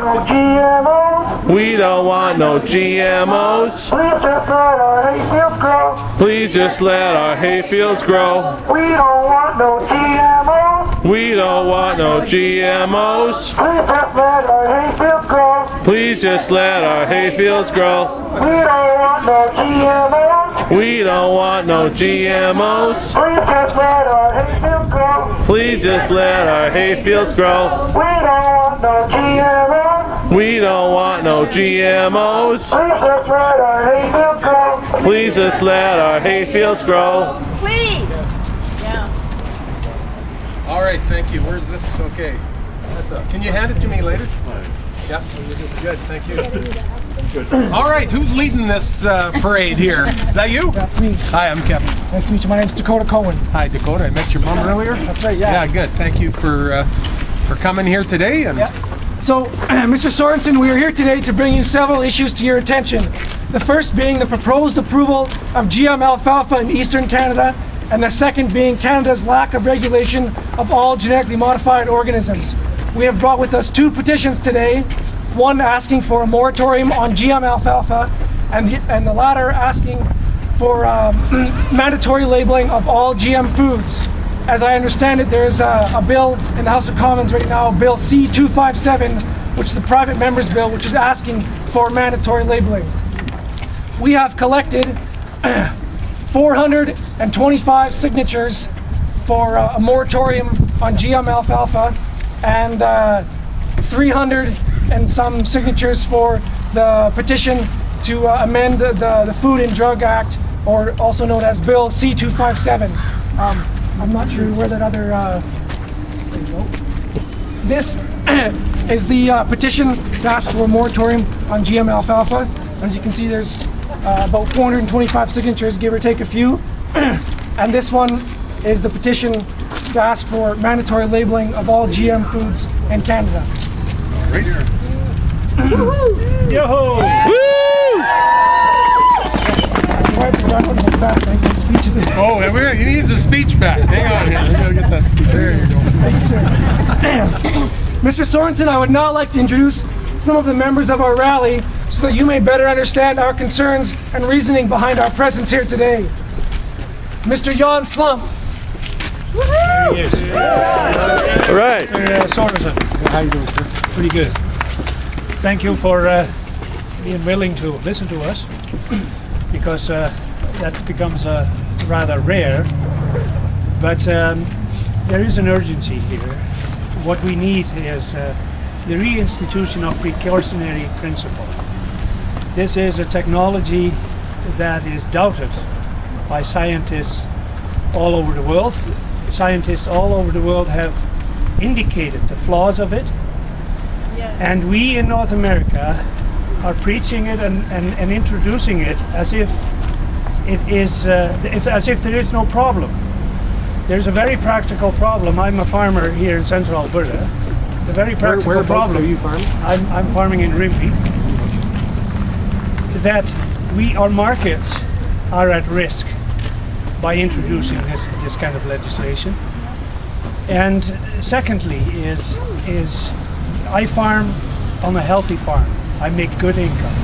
no GMOs. We don't want no GMOs. Please just let our hayfields grow. Please just let our hayfields grow. We don't want no GMOs. We don't want no GMOs. Please just let our hayfields grow. Please just let our hayfields grow. We don't want no GMOs. We don't want no GMOs. Please just let our hayfields grow. Please just let our hayfields grow. We don't want no GMOs. We don't want no GMOs. Please just let our hayfields grow. Please just let our hayfields grow. Please. All right, thank you. Where's this? Okay. Can you hand it to me later? Yeah. Good, thank you. Good. All right, who's leading this parade here? Is that you? That's me. Hi, I'm Kevin. Nice to meet you. My name's Dakota Cohen. Hi, Dakota. I met your mom earlier. That's right, yeah. Yeah, good. Thank you for coming here today. And Yeah. So, Mr. Sorensen, we are here today to bring you several issues to your attention. The first being the proposed approval of GM alfalfa in Eastern Canada, and the second being Canada's lack of regulation of all genetically modified organisms. We have brought with us two petitions today, one asking for a moratorium on GM alfalfa, and the latter asking for mandatory labeling of all GM foods. As I understand it, there's a bill in the House of Commons right now, Bill C-257, which is the private member's bill, which is asking for mandatory labeling. We have collected 425 signatures for a moratorium on GM alfalfa, and 300 and some signatures for the petition to amend the Food and Drug Act, or also known as Bill C-257. I'm not sure where that other... there you go. This is the petition to ask for a moratorium on GM alfalfa. As you can see, there's about 425 signatures, give or take a few. And this one is the petition to ask for mandatory labeling of all GM foods in Canada. right here. Yo-ho! Oh, he needs a speech back. Hang on here. We gotta get that speech. There you go. Thank you, sir. Mr. Sorensen, I would now like to introduce some of the members of our rally so that you may better understand our concerns and reasoning behind our presence here today. Mr. Jan Slump. Yes. All right. Sorensen. How you doing, sir? Pretty good. Thank you for being willing to listen to us, because that becomes rather rare. But there is an urgency here. What we need is the reinstitution of precautionary principle. This is a technology that is doubted by scientists all over the world. Scientists all over the world have indicated the flaws of it. Yes. And we in North America are preaching it and introducing it as if it is, as if there is no problem. There's a very practical problem. I'm a farmer here in central Alberta. The very practical problem. Are you farming? I'm farming in Rimbey. That our markets are at risk by introducing this kind of legislation. And secondly is I farm on a healthy farm. I make good income.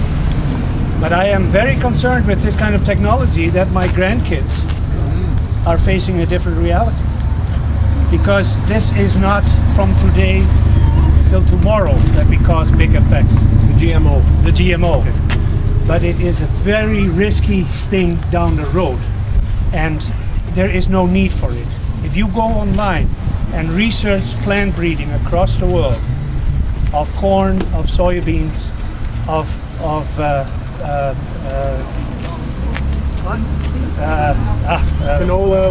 But I am very concerned with this kind of technology that my grandkids are facing a different reality. Because this is not from today till tomorrow that we cause big effects. The GMO. But it is a very risky thing down the road, and there is no need for it. If you go online and research plant breeding across the world, of corn, of soybeans, of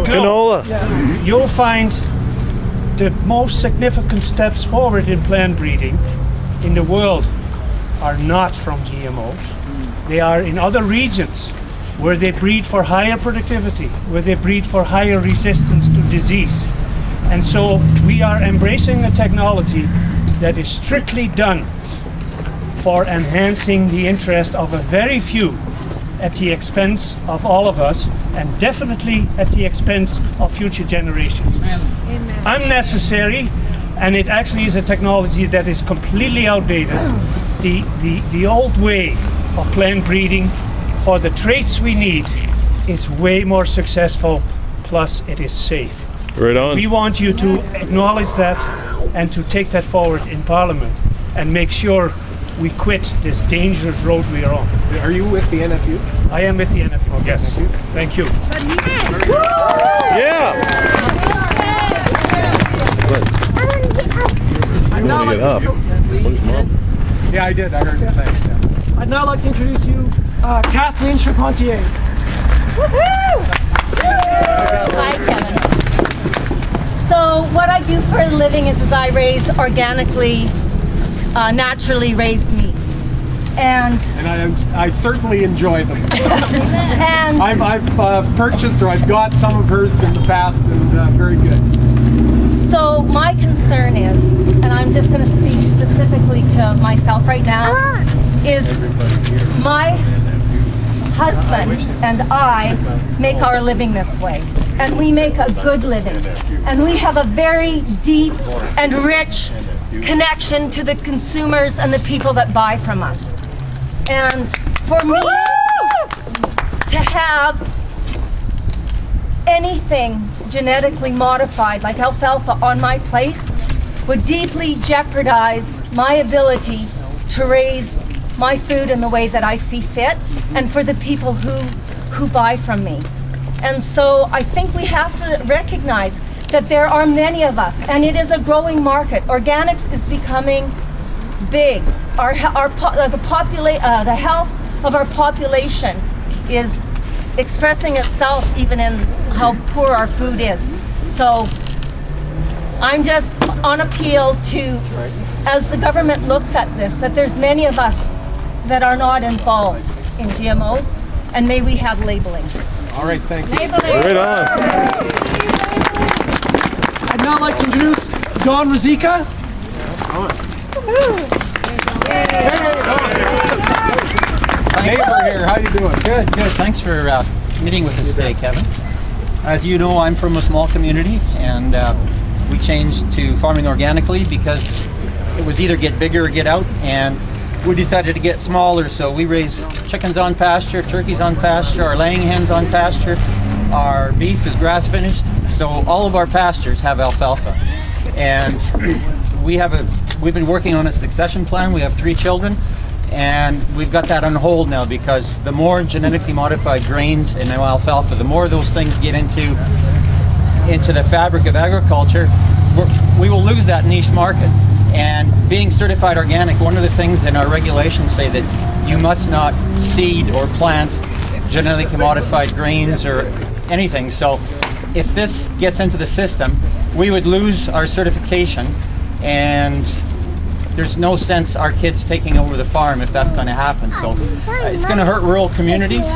Canola. you'll find the most significant steps forward in plant breeding in the world are not from GMOs. They are in other regions where they breed for higher productivity, where they breed for higher resistance to disease. And so we are embracing a technology that is strictly done for enhancing the interest of a very few at the expense of all of us, and definitely at the expense of future generations. Amen. Unnecessary And it actually is a technology that is completely outdated. The old way of plant breeding for the traits we need is way more successful, plus it is safe. Right on. We want you to acknowledge that and to take that forward in Parliament and make sure we quit this dangerous road we are on. Are you with the NFU? I am with the NFU, yes. Thank you. Yeah. I'd now, Get up. Where's Mom? Yeah, I did. I heard it. Thanks. Yeah. I'd now like to introduce you Kathleen Charpentier. Hi, Kevin. So what I do for a living is I raise organically, naturally raised meats. And I certainly enjoy them. and I've purchased or I've got some of hers in the past, and very good. so my concern is, and I'm just going to speak specifically to myself right now, is my husband and I make our living this way. And we make a good living. And we have a very deep and rich connection to the consumers and the people that buy from us. And for me to have anything genetically modified like alfalfa on my place would deeply jeopardize my ability to raise my food in the way that I see fit and for the people who buy from me. And so I think we have to recognize that there are many of us, and it is a growing market. Organics is becoming big. The health of our population is expressing itself even in how poor our food is. So I'm just on appeal to, as the government looks at this, that there's many of us that are not involved in GMOs, and may we have labeling. All right, thank you. Right on. I'd now like to introduce Don Rosica. Neighbor here, how you doing? Good, good. Thanks for meeting with us today, Kevin. As you know, I'm from a small community, and we changed to farming organically because it was either get bigger or get out, and we decided to get smaller, so we raise chickens on pasture, turkeys on pasture, our laying hens on pasture, our beef is grass finished, so all of our pastures have alfalfa. And we've been working on a succession plan. We have 3 children, and we've got that on hold now because the more genetically modified grains and now alfalfa, the more those things get into the fabric of agriculture, we will lose that niche market. And being certified organic, one of the things in our regulations say that you must not seed or plant genetically modified grains or anything. So if this gets into the system, we would lose our certification, and there's no sense our kids taking over the farm if that's going to happen. So it's going to hurt rural communities.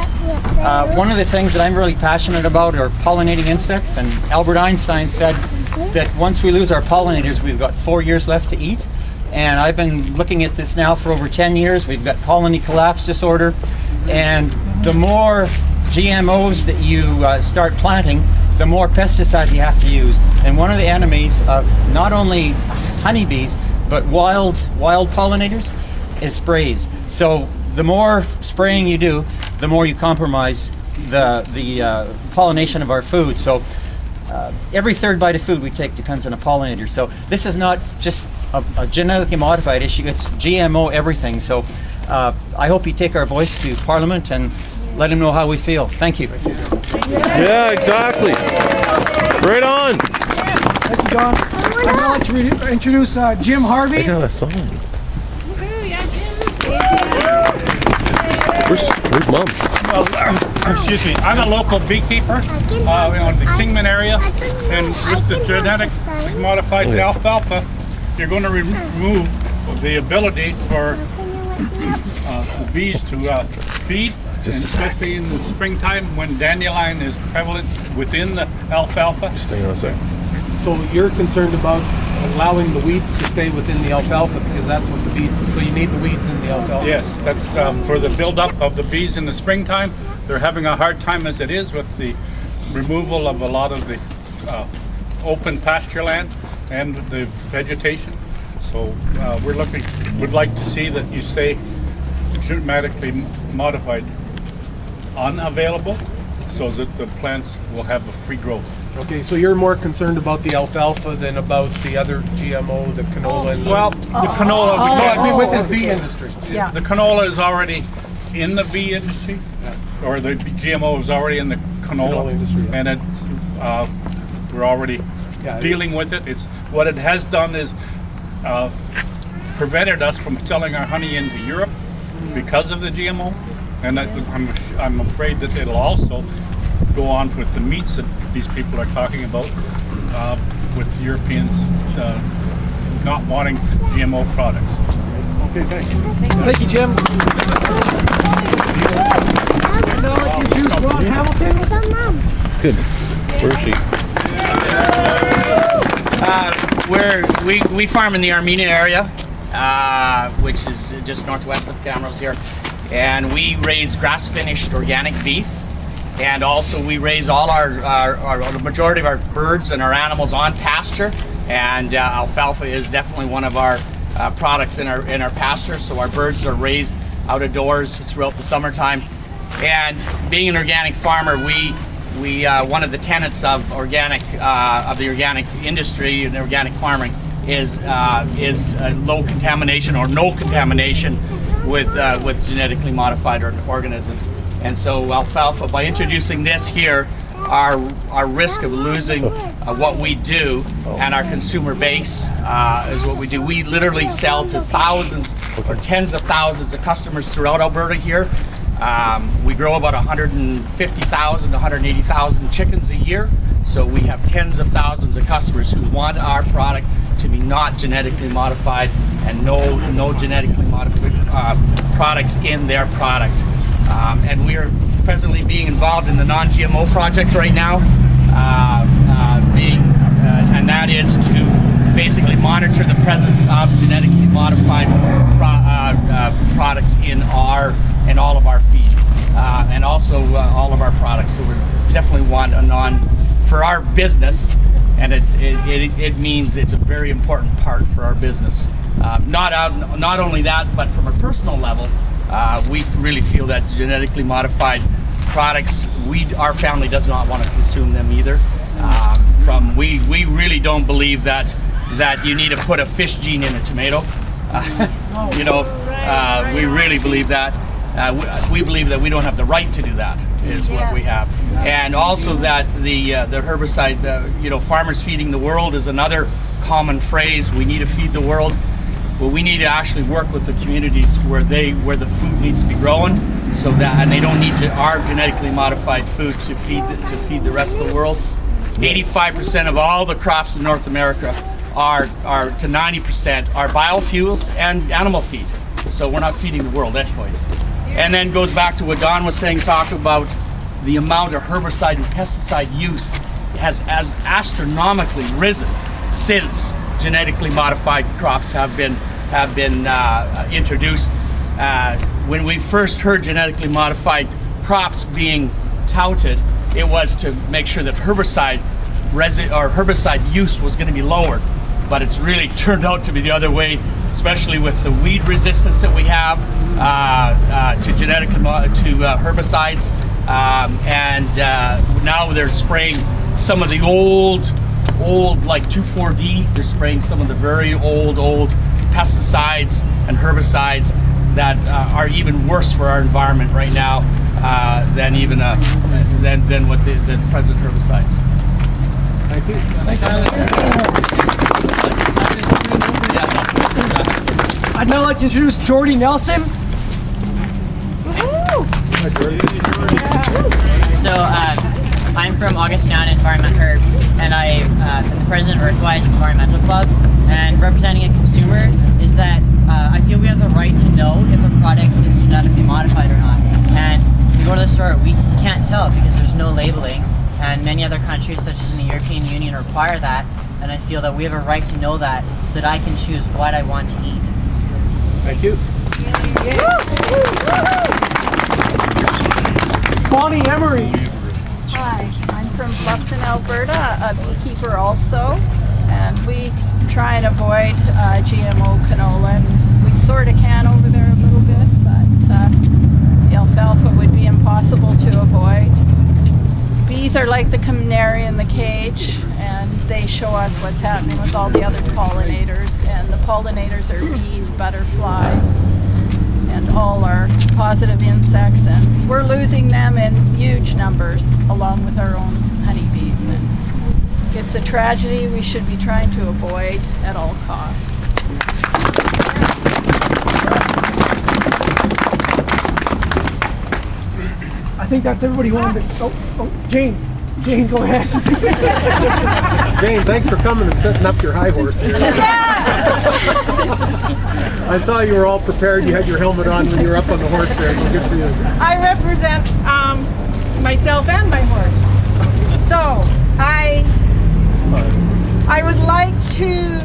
One of the things that I'm really passionate about are pollinating insects, and Albert Einstein said that once we lose our pollinators, we've got 4 years left to eat. And I've been looking at this now for over 10 years. We've got colony collapse disorder, and the more GMOs that you start planting, the more pesticides you have to use. And one of the enemies of not only honeybees, but wild pollinators is sprays. So the more spraying you do, the more you compromise the pollination of our food. So every third bite of food we take depends on a pollinator. So this is not just a genetically modified issue, it's GMO everything. So I hope you take our voice to Parliament and let them know how we feel. Thank you. Yeah, exactly. Right on. Thank you, Don. I'd now like to introduce Jim Harvey. I got a song. Where's Mom? Excuse me, I'm a local beekeeper in the Kingman area, and with the genetic modified alfalfa, you're going to remove the ability for the bees to feed, and especially in the springtime when dandelion is prevalent within the alfalfa. Just hang on a second. So you're concerned about allowing the weeds to stay within the alfalfa because that's what the bee. So you need the weeds in the alfalfa. Yes, that's for the buildup of the bees in the springtime. They're having a hard time as it is with the removal of a lot of the open pasture land. and the vegetation. So would like to see that you stay genetically modified unavailable, so that the plants will have a free growth. Okay, so you're more concerned about the alfalfa than about the other GMO, the canola and... Well, the canola, No, I mean with this bee industry. Yeah. the canola is already in the bee industry, or the GMO is already in the Canola industry, yeah. and it's we're already Yeah, dealing with it. It's what it has done is prevented us from selling our honey into Europe because of the GMO, and I'm afraid that it'll also go on with the meats that these people are talking about, with Europeans not wanting GMO products. Okay, thanks. Thank you, Jim. And now let's introduce Ron Hamilton. Good. Where is she? We farm in the Armenia area, which is just northwest of Camrose here, and we raise grass-finished organic beef, and also we raise all the majority of our birds and our animals on pasture, and alfalfa is definitely one of our products in our pasture. So our birds are raised out of doors throughout the summertime, and being an organic farmer, we one of the tenets of the organic industry and organic farming is low contamination or no contamination with genetically modified organisms. And so alfalfa, by introducing this here, our risk of losing what we do and our consumer base is what we do. We literally sell to thousands or tens of thousands of customers throughout Alberta here. We grow about 150,000 to 180,000 chickens a year. So we have tens of thousands of customers who want our product to be not genetically modified and no genetically modified products in their product. And we are presently being involved in the non-GMO project right now, and that is to basically monitor the presence of genetically modified products in all of our feeds, and also all of our products. So we definitely want for our business, and it means it's a very important part for our business. Not only that, but from a personal level, we really feel that genetically modified products, our family does not want to consume them either. We really don't believe that you need to put a fish gene in a tomato. We really believe that. We believe that we don't have the right to do that, is what we have. And also that the herbicide, farmers feeding the world is another common phrase. We need to feed the world. Well, we need to actually work with the communities where the food needs to be grown, and they don't need our genetically modified food to feed the rest of the world. 85% of all the crops in North America are to 90% are biofuels and animal feed. So we're not feeding the world anyways. And then goes back to what Don was saying, talk about the amount of herbicide and pesticide use has astronomically risen since genetically modified crops have been introduced. When we first heard genetically modified crops being touted, it was to make sure that herbicide use was going to be lowered, but it's really turned out to be the other way, especially with the weed resistance that we have to herbicides, and now they're spraying some of the old like 2,4-D. They're spraying some of the very old pesticides and herbicides that are even worse for our environment right now than what the present herbicides. Thank you. I'd now like to introduce Jordy Nelson. So I'm from Augustana Environment Herb, and I'm the president of Earthwise Environmental Club. And representing a consumer is that I feel we have the right to know if a product is genetically modified or not. And we go to the store, we can't tell because there's no labeling. And many other countries, such as in the European Union, require that. And I feel that we have a right to know that so that I can choose what I want to eat. Thank you. Bonnie Emery. Hi, I'm from Bluffton, Alberta, a beekeeper also. and we try and avoid GMO canola, and we sort of can over there a little bit, but the alfalfa would be impossible to avoid. Bees are like the canary in the cage, and they show us what's happening with all the other pollinators, and the pollinators are bees, butterflies, and all our positive insects, and we're losing them in huge numbers along with our own honeybees, and it's a tragedy we should be trying to avoid at all costs. I think that's everybody who wanted this. Oh, Jane, go ahead. Jane, thanks for coming and setting up your high horse here. I saw you were all prepared. You had your helmet on when you were up on the horse there, so good for you. I represent myself and my horse. So I would like to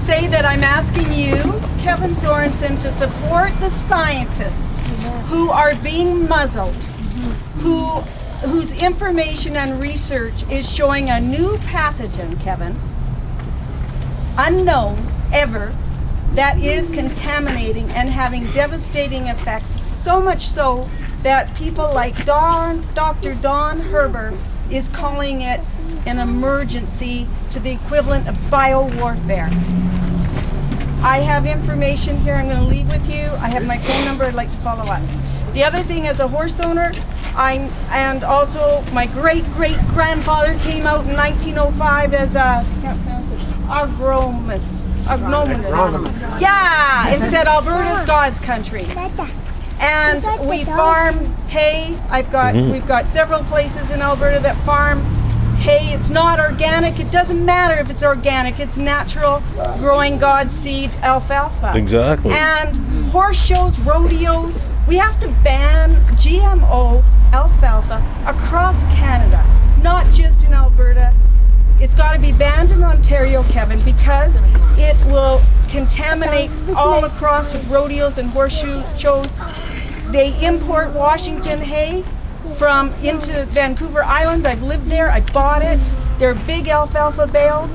say that I'm asking you, Kevin Sorensen, to support the scientists who are being muzzled, whose information and research is showing a new pathogen, Kevin, unknown ever, that is contaminating and having devastating effects, so much so that people like Dr. Don Herber is calling it an emergency to the equivalent of biowarfare. I have information here I'm going to leave with you. I have my phone number. I'd like to follow up. The other thing, as a horse owner, and also my great-great-grandfather came out in 1905 as a agronomist. Yeah, and said Alberta's God's country. And we farm hay. We've got several places in Alberta that farm hay. It's not organic. It doesn't matter if it's organic. It's natural, growing God's seed alfalfa. Exactly. And horse shows, rodeos. We have to ban GMO alfalfa across Canada, not just in Alberta. It's got to be banned in Ontario, Kevin, because it will contaminate all across with rodeos and horseshoe shows. They import Washington hay from into Vancouver Island. I've lived there. I bought it. They're big alfalfa bales,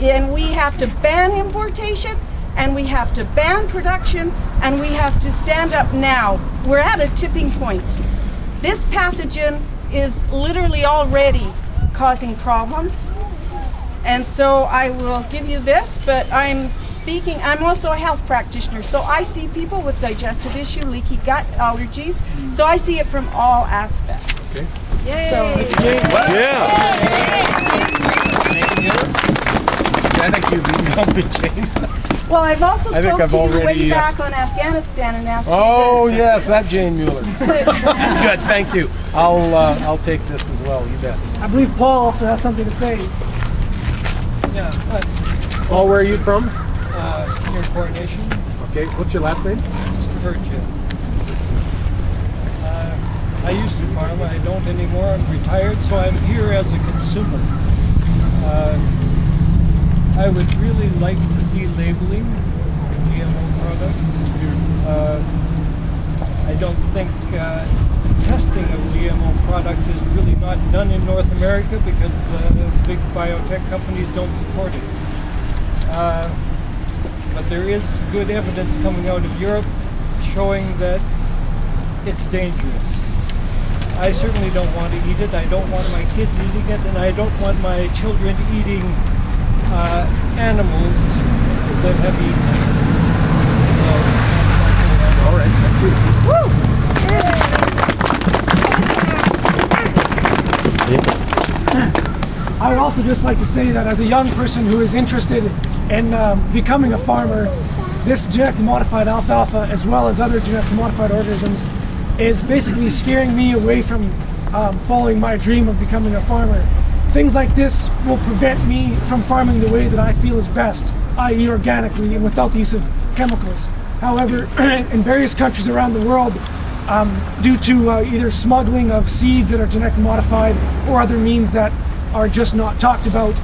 and we have to ban importation, and we have to ban production, and we have to stand up now. We're at a tipping point. This pathogen is literally already causing problems. And so I will give you this, but I'm also a health practitioner, so I see people with digestive issue, leaky gut, allergies, so I see it from all aspects. Okay. Yay! Yeah. I think you've emailed me, Jane. Well, I've also spoken to you way already, back on Afghanistan and asked Oh, yes, that Jane Mueller. Good, thank you. I'll take this as well, you bet. I believe Paul also has something to say. Yeah. Paul, where are you from? Near Coronation. Okay, what's your last name? Spurgeon. I used to farm. I don't anymore. I'm retired, so I'm here as a consumer. I would really like to see labeling of GMO products. I don't think testing of GMO products is really not done in North America because the big biotech companies don't support it. But there is good evidence coming out of Europe showing that it's dangerous. I certainly don't want to eat it. I don't want my kids eating it, and I don't want my children eating animals that have eaten it. So, all right, I would also just like to say that as a young person who is interested in becoming a farmer, this genetically modified alfalfa, as well as other genetically modified organisms, is basically scaring me away from following my dream of becoming a farmer. Things like this will prevent me from farming the way that I feel is best, i.e. organically and without the use of chemicals. However, in various countries around the world, due to either smuggling of seeds that are genetically modified or other means that are just not talked about,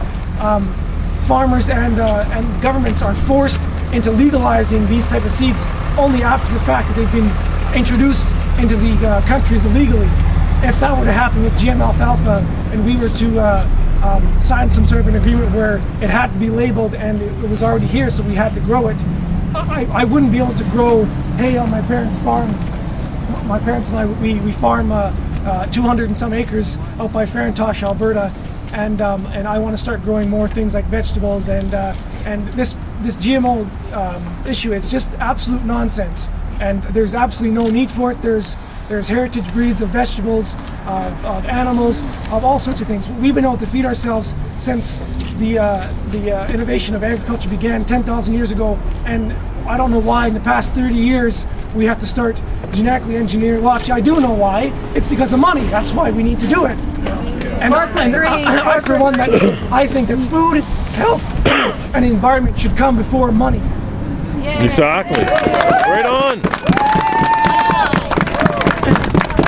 farmers and governments are forced into legalizing these type of seeds only after the fact that they've been introduced into the countries illegally. If that were to happen with GM alfalfa and we were to signed some sort of an agreement where it had to be labeled and it was already here, so we had to grow it. I wouldn't be able to grow hay on my parents' farm. My parents and I, we farm 200 and some acres out by Farintosh, Alberta, and I want to start growing more things like vegetables and this GMO issue. It's just absolute nonsense, and there's absolutely no need for it. There's heritage breeds of vegetables, of animals, of all sorts of things. We've been able to feed ourselves since the innovation of agriculture began 10,000 years ago, and I don't know why in the past 30 years we have to start genetically engineering. Well, actually, I do know why. It's because of money. That's why we need to do it. And I, for one, I think that food, health, and the environment should come before money. Exactly. Right on.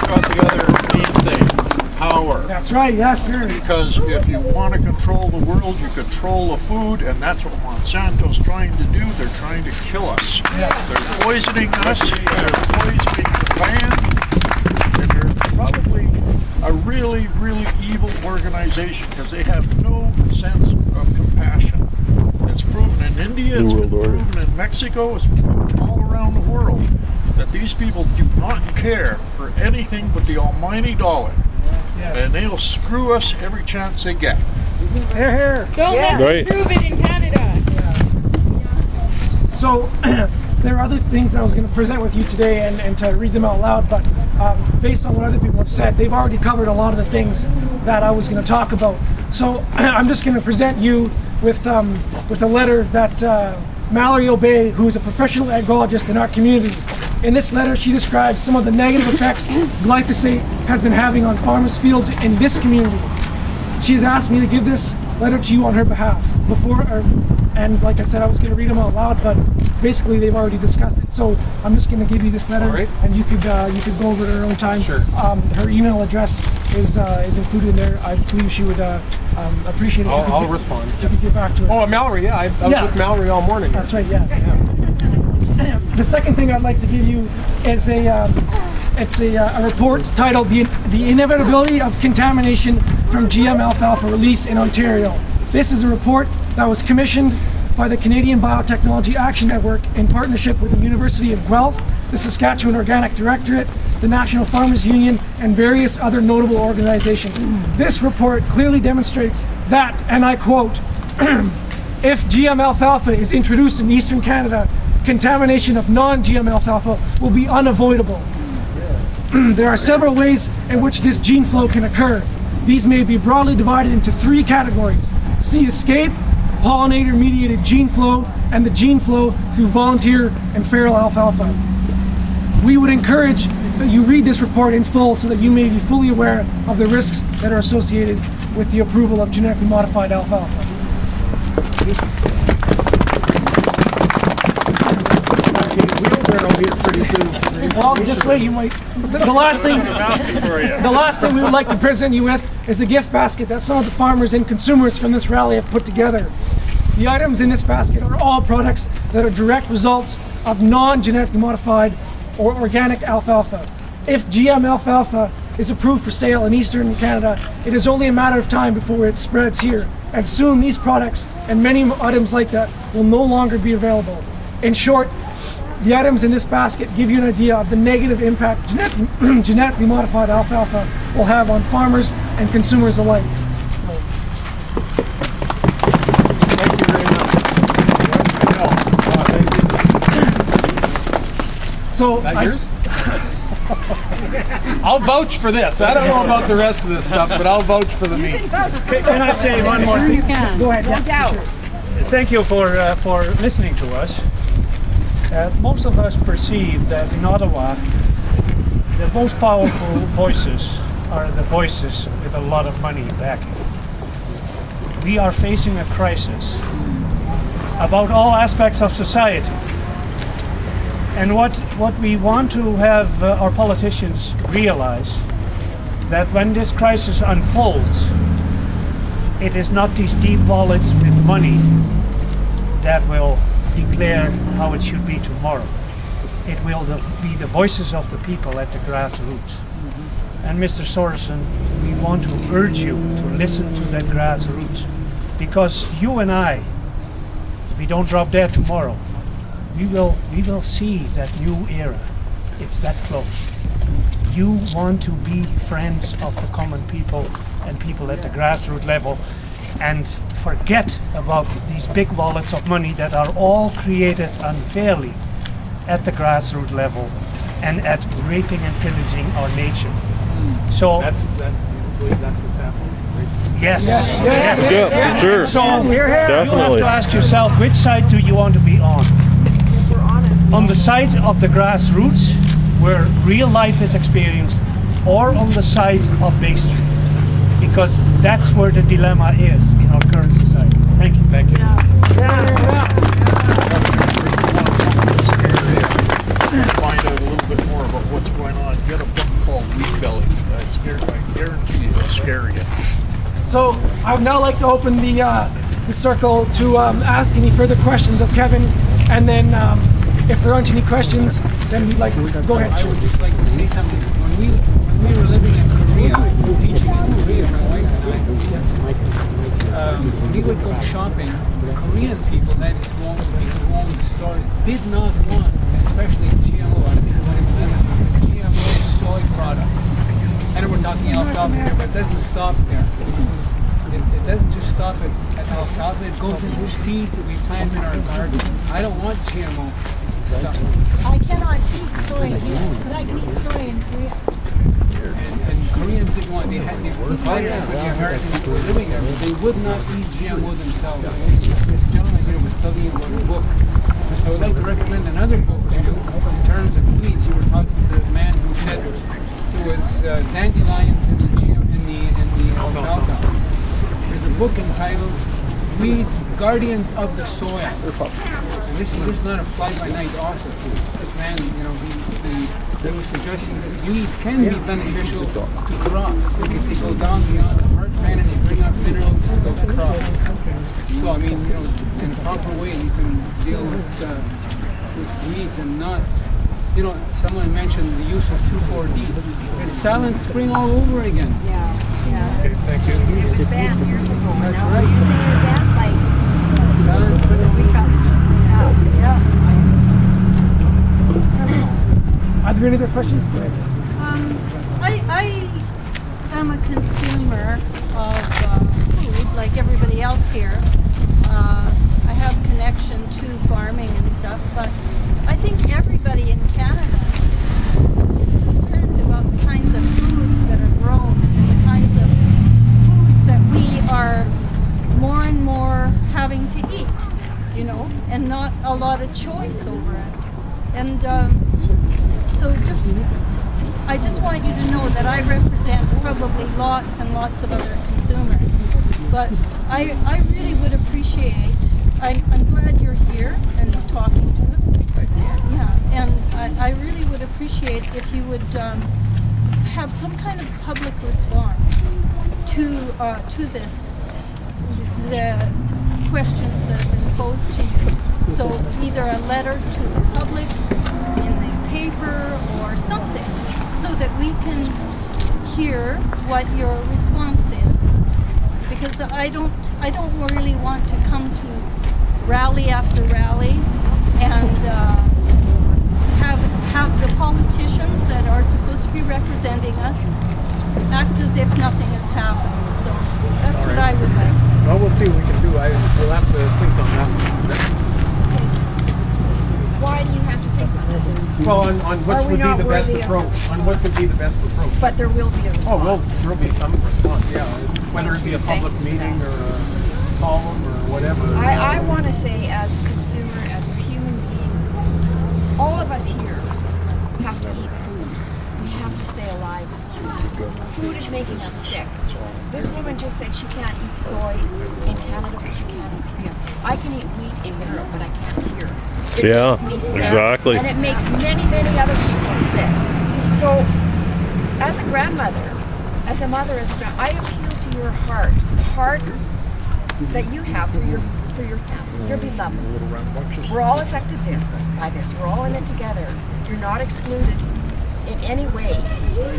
Got the other main thing, power. That's right, yes, sir. Because if you want to control the world, you control the food, and that's what Monsanto's trying to do. They're trying to kill us. Yes. They're poisoning us, they're poisoning the land, and they're probably a really, really evil organization because they have no sense of compassion. It's proven in India, it's been proven in Mexico, it's been proven all around the world that these people do not care for anything but the almighty dollar. Yes. And they'll screw us every chance they get. Here, here. Don't let them prove it in Canada. Yeah. So there are other things that I was going to present with you today and to read them out loud, but based on what other people have said, they've already covered a lot of the things that I was going to talk about. So I'm just going to present you with a letter that Mallory Obey, who is a professional agrologist in our community. In this letter, she describes some of the negative effects glyphosate has been having on farmers' fields in this community. She has asked me to give this letter to you on her behalf. And like I said, I was going to read them out loud, but basically they've already discussed it. So I'm just going to give you this letter, and you could go over it at your own time. Sure. Her email address is included in there. I believe she would appreciate it. I'll respond. If you get back to it. Oh, Mallory, yeah. I was with Mallory all morning. That's right, yeah. The second thing I'd like to give you is a report titled The Inevitability of Contamination from GM Alfalfa Release in Ontario. This is a report that was commissioned by the Canadian Biotechnology Action Network in partnership with the University of Guelph, the Saskatchewan Organic Directorate, the National Farmers Union, and various other notable organizations. This report clearly demonstrates that, and I quote, if GM alfalfa is introduced in Eastern Canada, contamination of non-GM alfalfa will be unavoidable. There are several ways in which this gene flow can occur. These may be broadly divided into three categories: seed escape, pollinator-mediated gene flow, and the gene flow through volunteer and feral alfalfa. We would encourage that you read this report in full so that you may be fully aware of the risks that are associated with the approval of genetically modified alfalfa. Well, just wait. You might. The last thing we would like to present you with is a gift basket that some of the farmers and consumers from this rally have put together. The items in this basket are all products that are direct results of non-genetically modified or organic alfalfa. If GM alfalfa is approved for sale in Eastern Canada, it is only a matter of time before it spreads here, and soon these products and many items like that will no longer be available. In short, the items in this basket give you an idea of the negative impact genetically modified alfalfa will have on farmers and consumers alike. Thank you very much. So, yours? I'll vouch for this. I don't know about the rest of this stuff, but I'll vouch for the meat. Can I say one more thing? Go ahead. No doubt. Thank you for listening to us. Most of us perceive that in Ottawa, the most powerful voices are the voices with a lot of money backing. We are facing a crisis about all aspects of society. And what we want to have our politicians realize, that when this crisis unfolds, it is not these deep wallets with money that will declare how it should be tomorrow. It will be the voices of the people at the grassroots. And Mr. Sorensen, we want to urge you to listen to that grassroots, because you and I, if we don't drop dead tomorrow, we will see that new era. It's that close. You want to be friends of the common people and people at the grassroots level, and forget about these big wallets of money that are all created unfairly at the grassroots level and at raping and pillaging our nature. So That's what's happening. yes, Yeah, sure. So you have Definitely. to ask yourself, which side do you want to be on? On the side of the grassroots, where real life is experienced, or on the side of bigotry? Because that's where the dilemma is in our current society. Thank you. Thank you. Find out a little bit more about what's going on. Get a book called Wheat Belly. I guarantee it'll scare you. So I would now like to open the circle to ask any further questions of Kevin, and then if there aren't any questions, then we'd like to go ahead. I would just like to say something. When we were living in Korea, teaching in Korea, my wife and I, when we would go shopping, the Korean people, that is who owned the stores, did not want, especially GMO, I think what it was, GMO soy products. I know we're talking alfalfa here, but it doesn't stop there. It doesn't just stop at alfalfa, it goes into seeds that we plant in our garden. I don't want GMO stuff. I cannot eat soy here, but I can eat soy in Korea. And Koreans didn't want, they provided with the Americans who were living there, they would not eat GMO themselves. This gentleman here was telling you about a book. I would like to recommend another book to you in terms of weeds. You were talking to the man who said it was dandelions in the alfalfa. There's a book entitled Weeds, Guardians of the Soil. And this is just not a fly-by-night author. This man, he was suggesting that weeds can be beneficial to crops because they go down beyond the heartland and they bring out minerals to those crops. So, I mean, in a proper way, you can deal with weeds and not, someone mentioned the use of 2,4-D. It's Silent Spring all over again. Yeah. Okay, thank you. It was banned years ago. That's Now right. we're using it again, like, Silent Spring all over again. Are there any other questions? Go ahead. I am a consumer of food like everybody else here. I have connection to farming and stuff, but I think everybody in Canada is concerned about the kinds of foods that are grown and the kinds of foods that we are more and more having to eat, and not a lot of choice over it. And so I just want you to know that I represent probably lots and lots of other consumers. But I really would appreciate, I'm glad you're here and talking to us. Yeah, and I really would appreciate if you would have some kind of public response to this, the questions that have been posed to you. So either a letter to the public, in the paper, or something, so that we can hear what your response is. Because I don't really want to come to rally after rally and have the politicians that are supposed to be representing us act as if nothing has happened. So that's what I would like. Well, we'll see what we can do. We'll have to think on that one. why do you have to think on it? Well, on what would be the best approach. On what would be the best approach. But there will be a response. Oh, well, there'll be some response, yeah. Whether it be a public meeting or a column or whatever. I want to say, as a consumer, as a human being, all of us here have to eat food. We have to stay alive. Food is making us sick. This woman just said she can't eat soy in Canada, but she can't eat Korea. I can eat wheat in Europe, but I can't here. It Yeah, makes me sick, exactly. and it makes many, many other people sick. So, as a grandmother, as a mother, I appeal to your heart, the heart that you have for your family, your beloveds. We're all affected there by this. We're all in it together. You're not excluded. in any way.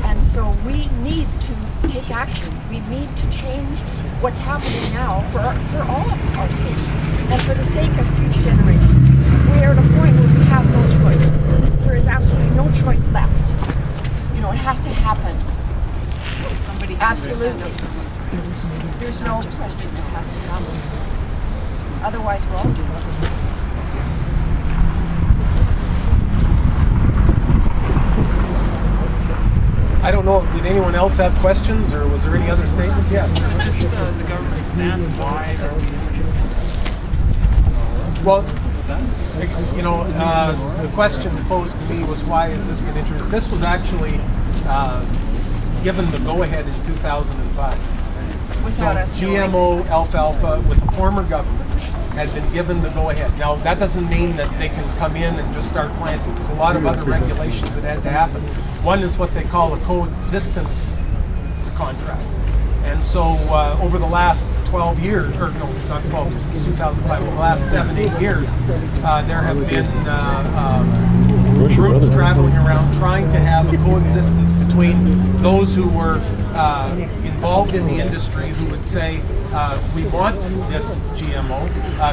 And so we need to take action. We need to change what's happening now for all of our cities and for the sake of future generations. We are at a point where we have no choice. There is absolutely no choice left. You know, it has to happen. Absolutely. There's no question it has to happen. Otherwise, we're all doomed. I don't know, did anyone else have questions, or was there any other statements? Yeah. Just the government stance, why they're Well, you know, the question posed to me was, why has this been introduced? This was actually given the go-ahead in 2005. Without us So GMO alfalfa with the former government has been given the go-ahead. Now, that doesn't mean that they can come in and just start planting. There's a lot of other regulations that had to happen. One is what they call a coexistence contract. And so over the last 12 years, or no, not 12 years, since 2005, over the last 7-8 years, there have been groups traveling around trying to have a coexistence between those who were involved in the industry, who would say, we want this GMO,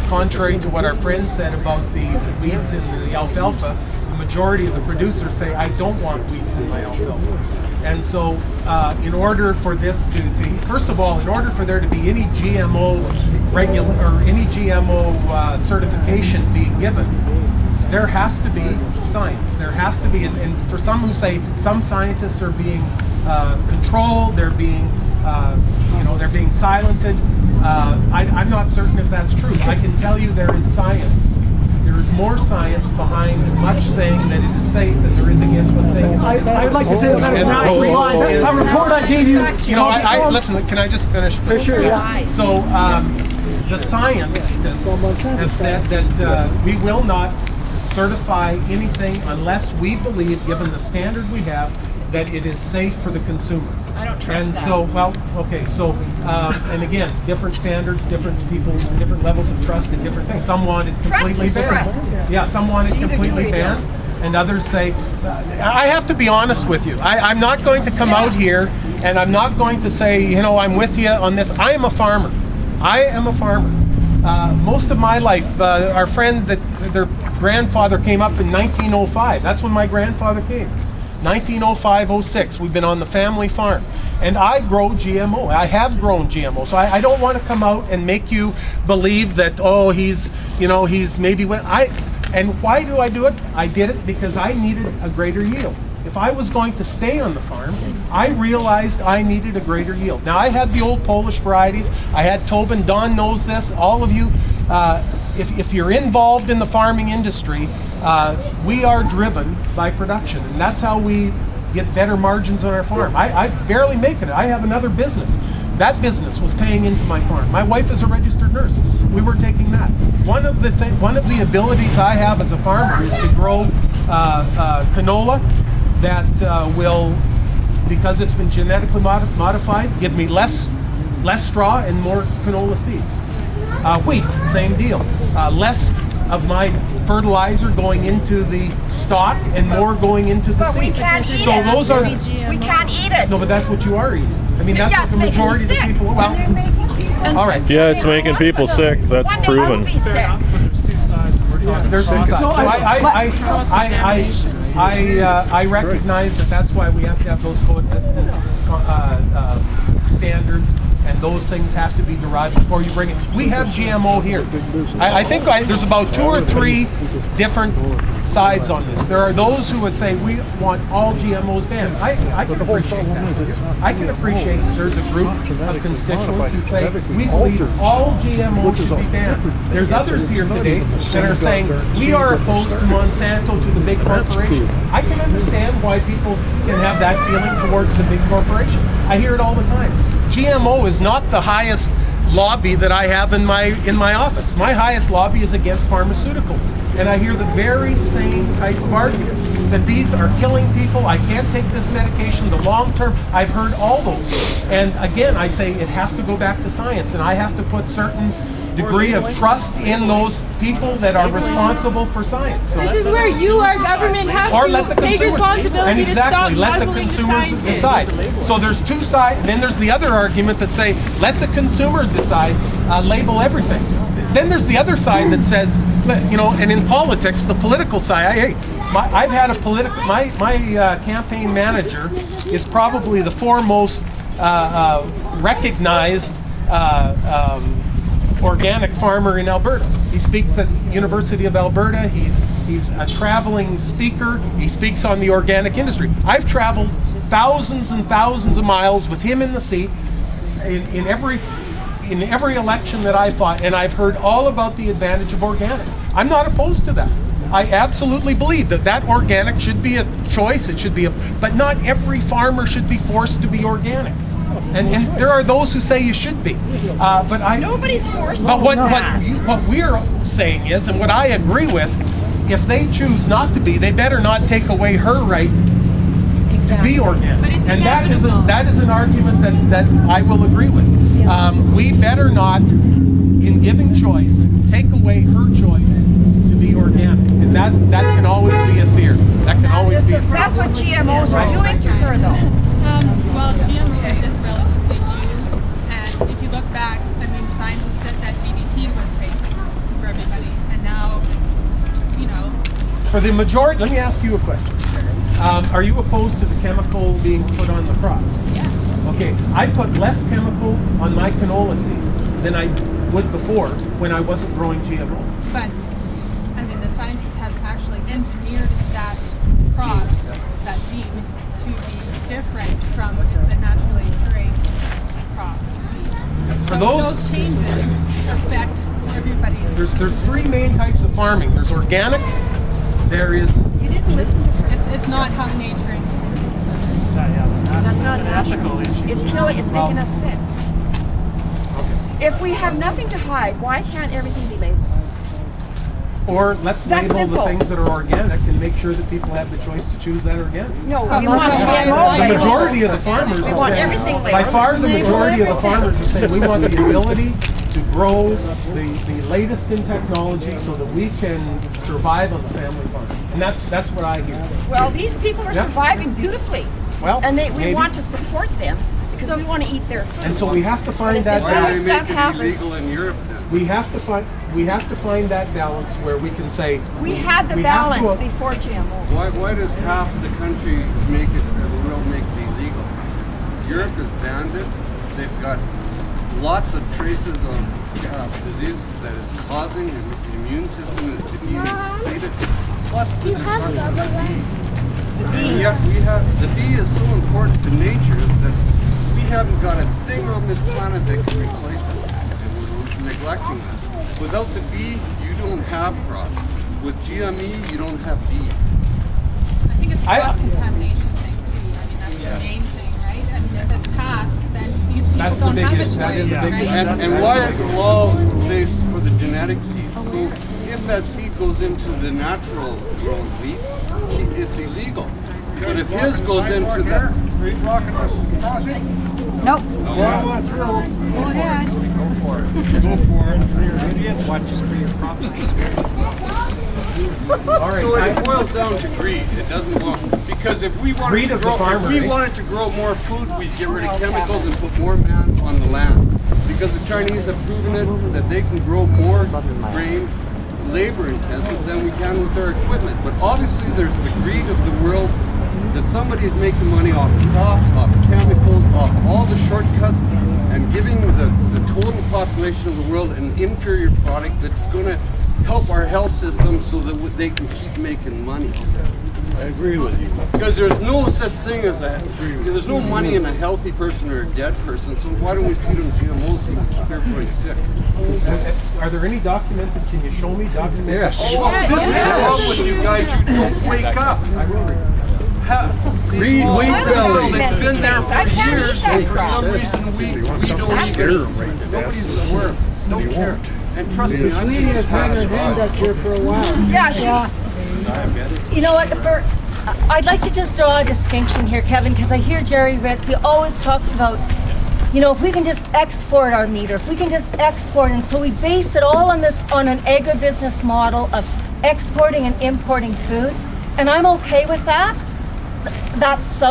contrary to what our friend said about the weeds in the alfalfa. The majority of the producers say, I don't want weeds in my alfalfa. And so in order for this to first of all, in order for there to be any GMO certification being given, there has to be science. There has to be, and for some who say some scientists are being controlled, they're being they're being silenced. I'm not certain if that's true. I can tell you there is science. There is more science behind much saying that it is safe than there is against what's saying. I'd like to say that's not free line. That report I gave you. You know, I listen. Can I just finish? For sure, yeah. So the scientists have said that we will not certify anything unless we believe, given the standard we have, that it is safe for the consumer. I don't trust and that. So, well, okay, so, and again, different standards, different people, different levels of trust and different things. Some want it completely banned. Yeah, some want it completely banned, and others say, I have to be honest with you. I'm not going to come out here and I'm not going to say, you know, I'm with you on this. I am a farmer. I am a farmer. Most of my life, our friend, their grandfather came up in 1905. That's when my grandfather came. 1905-06, we've been on the family farm, and I grow GMO. I have grown GMO, so I don't want to come out and make you believe that, oh, he's maybe and why do I do it? I did it because I needed a greater yield. If I was going to stay on the farm, I realized I needed a greater yield. Now, I had the old Polish varieties. I had Tobin. Don knows this. All of you, if you're involved in the farming industry, we are driven by production, and that's how we get better margins on our farm. I barely make it. I have another business. That business was paying into my farm. My wife is a registered nurse. We were taking that. One of the abilities I have as a farmer is to grow canola that will, because it's been genetically modified, give me less straw and more canola seeds. Wheat, same deal. Less of my fertilizer going into the stalk and more going into the seed. We can't eat so it. those are. We can't eat it. No, but that's what you are eating. I mean, that's what the majority of the people. Well, all right. Yeah, it's making people sick. That's proven. There's two sides. So I recognize that. That's why we have to have those coexistent standards, and those things have to be derived before you bring it. We have GMO here. I think there's about 2 or 3 different sides on this. There are those who would say we want all GMOs banned. I can appreciate that. I can appreciate that there's a group of constituents who say we believe all GMOs should be banned. There's others here today that are saying we are opposed to Monsanto, to the big corporations. I can understand why people can have that feeling towards the big corporation. I hear it all the time. GMO is not the highest lobby that I have in my office. My highest lobby is against pharmaceuticals. And I hear the very same type of argument, that these are killing people. I can't take this medication, the long term. I've heard all those. And again, I say it has to go back to science, and I have to put certain degree of trust in those people that are responsible for science. So This is where you, our government, have or to let the take consumers, responsibility and to stop exactly, let the muzzling consumers scientists. decide. So there's two sides. Then there's the other argument that say, let the consumer decide, label everything. Then there's the other side that says, you know, and in politics, the political side. I've had a political. My campaign manager is probably the foremost recognized organic farmer in Alberta. He speaks at University of Alberta. He's a traveling speaker. He speaks on the organic industry. I've traveled thousands and thousands of miles with him in the seat in every election that I fought, and I've heard all about the advantage of organic. I'm not opposed to that. I absolutely believe that organic should be a choice. It should be but not every farmer should be forced to be organic. And there are those who say you should be. Nobody's forced. But what we're saying is, and what I agree with, if they choose not to be, they better not take away her right to be organic. And that is an argument that I will agree with. We better not, in giving choice, take away her choice to be organic. And that can always be a fear. That can always be a fear. That's what GMOs are doing to her, though. Well, GMO is relatively new, and if you look back, I mean, scientists said that DDT was safe for everybody, and now, you know. For the majority, let me ask you a question. Are you opposed to the chemical being put on the crops? Yes. Okay, I put less chemical on my canola seed than I would before when I wasn't growing GMO. But, I mean, the scientists have actually engineered that crop, that gene, to be different from the naturally occurring crop seed. For So those changes affect everybody's. There's three main types of farming. There's organic, there is... You didn't listen to her. It's not how nature intended. That's not natural. It's killing. It's making us sick. If we have nothing to hide, why can't everything be labeled? Or let's That's label simple. the things that are organic and make sure that people have the choice to choose that organic. No, we want GMO. The majority of the farmers We are want saying, everything labeled. by far the majority of the farmers are saying we want the ability to grow the latest in technology so that we can survive on the family farm. And that's what I hear. Well, these people are surviving beautifully. Well, and we maybe. want to support them because we want to eat their food. And so we have to find But that if this other balance. stuff happens, in Europe then? We have to find that balance where we can say we had the we have to- balance before GMO. Why does half of the country make it, the world make it illegal? Europe has banned it. They've got lots of traces of diseases that it's causing, and the immune system is depleted. Plus the destruction of the bee. And yet the bee is so important to nature that we haven't got a thing on this planet that can replace it. And we're neglecting that. Without the bee, you don't have crops. With GME, you don't have bees. I think it's a cross-contamination thing too. I mean, that's the main thing, right? I mean, if it's passed, then these people don't have a choice, right? And why is the law based for the genetic seed? So if that seed goes into the natural grown wheat, it's illegal. But if his goes into the... Nope. Go ahead. Go for it. So it boils down to greed. It doesn't belong. Because if we wanted to grow, wanted to grow more food, we'd get rid of chemicals and put more man on the land. Because the Chinese have proven it that they can grow more grain, labor intensive than we can with their equipment. But obviously there's the greed of the world that somebody is making money off crops, off chemicals, off all the shortcuts, and giving the total population of the world an inferior product that's going to help our health system so that they can keep making money. I agree with you. Because there's no such thing as there's no money in a healthy person or a dead person, so why don't we feed them GMOs so we keep everybody sick? Are there any documented? Can you show me documented? Yes. This is the problem with you guys. You don't wake up. Read wheat belly. It's been there for years, and for some reason we don't even. Nobody's aware. Don't care. And trust me, I'm Sweeney has had her hand up here for a while. Yeah, you know what, I'd like to just draw a distinction here, Kevin, because I hear Jerry Ritz, he always talks about you know, if we can just export our meat, or if we can just export, and so we base it all on an agribusiness model of exporting and importing food, and I'm okay with that. That's so